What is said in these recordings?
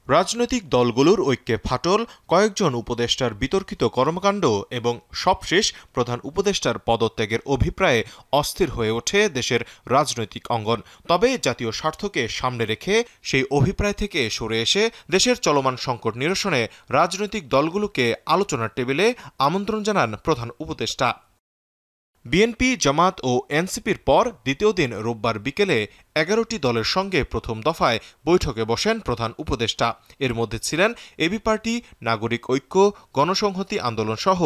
রাজনৈতিক দলগুলোর ঐক্যে ফাটল, কয়েকজন উপদেষ্টার বিতর্কিত কর্মকাণ্ড এবং সবশেষ প্রধান উপদেষ্টার পদত্যাগের অভিপ্রায়ে অস্থির হয়ে ওঠে দেশের রাজনৈতিক অঙ্গন। তবে জাতীয় স্বার্থকে সামনে রেখে সেই অভিপ্রায় থেকে সরে এসে দেশের চলমান সংকট নিরসনে রাজনৈতিক দলগুলোকে আলোচনার টেবিলে আমন্ত্রণ জানান প্রধান উপদেষ্টা। বিএনপি, জামাত ও এনসিপির পর দ্বিতীয় দিন রোববার বিকেলে 11টি দলের সঙ্গে প্রথম দফায় বৈঠকে বসেন প্রধান উপদেষ্টা। এর মধ্যে ছিলেন এবি পার্টি, নাগরিক ঐক্য, গণসংহতি আন্দোলন সহ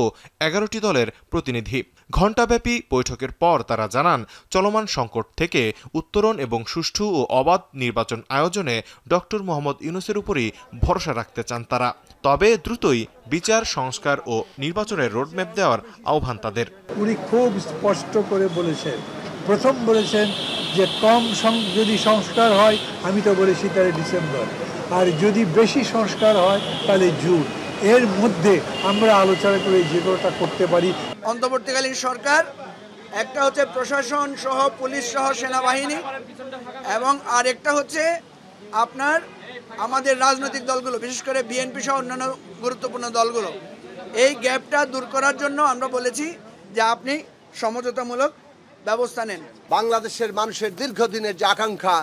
11টি দলের প্রতিনিধি। ঘণ্টাব্যাপী বৈঠকের পর তারা জানান, চলমান সংকট থেকে উত্তরণ এবং সুষ্ঠু ও অবাধ নির্বাচন আয়োজনে ডক্টর মোহাম্মদ ইউনূসের উপরই ভরসা রাখতে চান তারা। তবে দ্রুতই বিচার, সংস্কার ও নির্বাচনের রোডম্যাপ দেওয়ার আহ্বান তাদের। উনি খুব স্পষ্ট করে বলেছেন, প্রথম বলেছেন যে যদি সংস্কার হয়, আমি তো বলেছি তাহলে ডিসেম্বর, আর যদি বেশি সংস্কার হয় তাহলে জুন। এর মধ্যে আমরা আলোচনা করে যে কোনোটা করতে পারি। অন্তর্বর্তীকালীন সরকার একটা হচ্ছে প্রশাসন সহ পুলিশ সহ সেনাবাহিনী, এবং আরেকটা হচ্ছে আপনার আমাদের রাজনৈতিক দলগুলো, বিশেষ করে বিএনপি সহ অন্যান্য গুরুত্বপূর্ণ দলগুলো। এই গ্যাপটা দূর করার জন্য আমরা বলেছি যে আপনি সমঝোতামূলক ব্যবস্থা নেন। বাংলাদেশের মানুষের দীর্ঘদিনের যে আকাঙ্ক্ষা,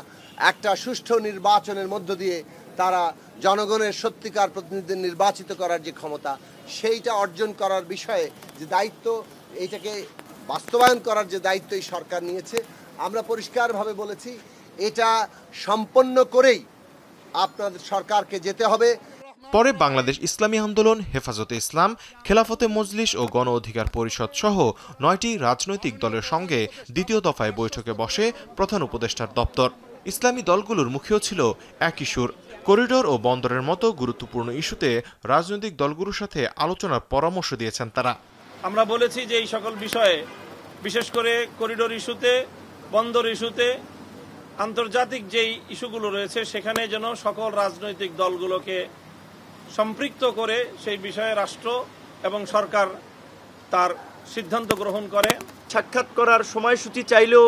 একটা সুষ্ঠু নির্বাচনের মধ্য দিয়ে তারা জনগণের সত্যিকার প্রতিনিধি নির্বাচিত করার যে ক্ষমতা, সেইটা অর্জন করার বিষয়ে যে দায়িত্ব, এইটাকে বাস্তবায়ন করার যে দায়িত্ব এই সরকার নিয়েছে, আমরা পরিষ্কারভাবে বলেছি এটা সম্পন্ন করেই আপনাদের সরকারকে যেতে হবে। পরে বাংলাদেশ ইসলামী আন্দোলন, হেফাজতে ইসলাম, খেলাফতে মজলিস ও গণ অধিকার পরিষদ সহ 9টি রাজনৈতিক দলের সঙ্গে দ্বিতীয় দফায় বৈঠকে বসে প্রধান উপদেষ্টার দপ্তর। ইসলামী দলগুলোর মুখেও ছিল একই সুর। করিডোর ও বন্দরের মতো গুরুত্বপূর্ণ ইস্যুতে রাজনৈতিক দলগুলোর সাথে আলোচনার পরামর্শ দিয়েছেন তারা। আমরা বলেছি যে এই সকল বিষয়ে, বিশেষ করে করিডোর ইস্যুতে, বন্দর ইস্যুতে, আন্তর্জাতিক যেই ইস্যুগুলো রয়েছে, সেখানে যেন সকল রাজনৈতিক দলগুলোকে সম্পৃক্ত করে সেই বিষয়ে রাষ্ট্র এবং সরকার তার সিদ্ধান্ত গ্রহণ করে। সাক্ষাৎ করার সময়সূচি চাইলেও,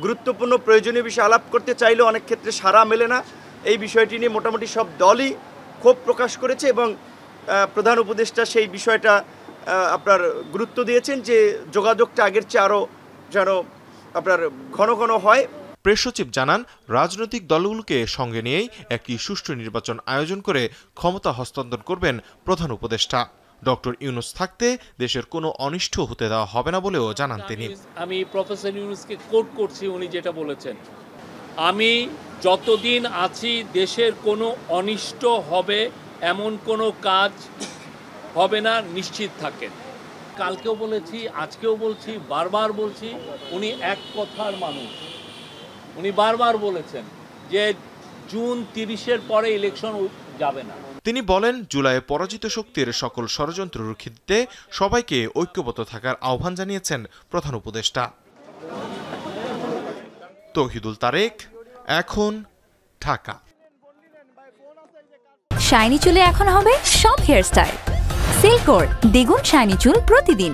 গুরুত্বপূর্ণ প্রয়োজনীয় বিষয় আলাপ করতে চাইলেও অনেক ক্ষেত্রে সাড়া মেলে না। এই বিষয়টি নিয়ে মোটামুটি সব দলই ক্ষোভ প্রকাশ করেছে এবং প্রধান উপদেষ্টা সেই বিষয়টা আপনার গুরুত্ব দিয়েছেন যে যোগাযোগটা আগের চেয়ে আরও যেন আপনার ঘন ঘন হয়। প্রেস সচিব জানান, রাজনৈতিক দলগুলোকে সঙ্গে নিয়েই একটি সুষ্ঠু নির্বাচন আয়োজন করে ক্ষমতা হস্তান্তর করবেন প্রধান উপদেষ্টা। ডক্টর ইউনূস থাকতে দেশের কোনো অনিষ্ট হতে দেওয়া হবে না বলেও জানান তিনি। আমি প্রফেসর ইউনূসকে কোট করছি, উনি যেটা বলেছেন, আমি যতদিন আছি দেশের কোনো অনিষ্ট হবে এমন কোনো কাজ হবে না, নিশ্চিত থাকেন। কালকেও বলেছি, আজকেও বলছি, বারবার বলছি, উনি এক কথার মানুষ। উনি বারবার বলেছেন যে জুন 30-এর পরে ইলেকশন যাবে না। তিনি বলেন, জুলাইয়ে পরাজিত শক্তির সকল ষড়যন্ত্র রুখে দিতে সবাইকে ঐক্যবদ্ধ থাকার আহ্বান জানিয়েছেন প্রধান উপদেষ্টা। তৌহিদুল তারেক, এখন, ঢাকা। শাইনি চুলে এখন হবে সব হেয়ারস্টাইল। সিল্কোর দ্বিগুণ শাইনি চুল প্রতিদিন।